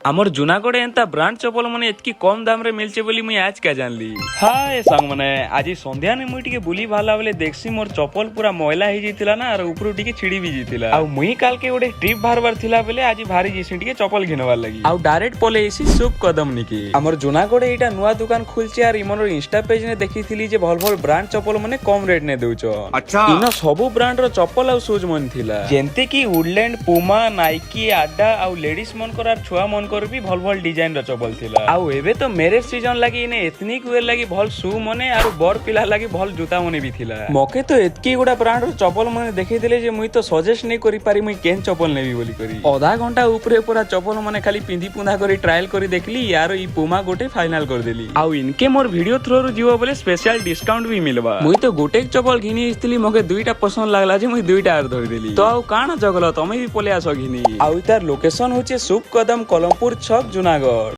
আমার জুনাগড়ে এন্তা ব্রান্ড চপল মানে এতকি কম দামরে মিলছে বলি মুই আজ কা জানলি। হাই সাং মানে আজি সন্ধ্যানে মুই টিকে বুলি ভালা বেলে দেখছি মোর চপল পুরা ময়লা হই যাইতিলা না আর উপরু টিকে ছিড়ি বি যাইতিলা। আর মুই কালকে ওডে ট্রিপ বারবার থিলা বেলে আজি ভারি জিসি টিকে চপল ঘিনবার লাগি। আর ডাইরেক্ট পলে এসি সুপ কদম নিকি। আমার জুনাগড়ে এটা নয়া দোকান খুলছে আর ইমনর ইনস্টা পেজ নে দেখিছিলি যে ভাল ভাল ব্রান্ড চপল মানে কম রেট নে দেউছ। আচ্ছা ইন সবু ব্রান্ড র চপল আর সুজ মন থিলা যেনতে কি উডল্যান্ড, পুমা, নাইকি, আড্ডা আর লেডিস মন করার ছুয়া মন করবি ভাল ভাল ডিজাইন র চপল থিলা। ଆଉ ଏବେ ତ ମ୍ୟାରେଜ ସିଜନ ଲାଗି ଇନେ ଏଥନିକ ୱେର ଲାଗି ଭଲ ସୁ ମନେ ଆଉ ବଡ ପିଲା ଲାଗି ଭଲ ଜୁତା ମନେ ବି ଥିଲା। ମକେ ତ ଏତକି ଗୁଡା ବ୍ରାଣ୍ଡ ର ଚପଲ ମାନେ ଦେଖେଇଥିଲେ ଯେ ମୁଇ ତ ସଜେଷ୍ଟ ନେଇ କରି ପାରି ମୁଇ କେନ୍ ଚପଲ ନେବି ବୋଲି କରି। ଅଧା ଘଣ୍ଟା ଉପରେ ପୁରା ଚପଲ ମାନେ ଖାଲି ପିନ୍ଧି ପୁନ୍ଧା କରି ଟ୍ରାଏଲ କରି ଦେଖିଲି ୟାର ଇ ପୁମା ଗୋଟେ ଫାଇନାଲ କରିଦେଲି। ଆଉ ଇନକେ ମୋर ଭିडिଓ ଥ୍ରୋରୁ ଯିବ ବୋଲେ ସ୍ପେଶାଲ ଡିସକାଉଣ୍ଟ ବି ମିଲବା। ମୁଇ ତ ଗୋଟେ ଚପଲ ଘିନି ଆସିଥିଲି ମକେ ଦୁଇଟା ପସନ୍ଦ ଲାଗଲା ଯେ ମୁଇ ଦୁଇଟା ଆର ଧରିଦେଲି। ତ ଆଉ କାଣା ଜଗଲ ତମେ ବି ପଲେ ଆସ ଘିନି। ଆଉ ତାର ଲୋକେସନ ହଉଛି ସୁପ କଦମ କଲମପୁର ଛକ ଜୁନାଗଡ଼।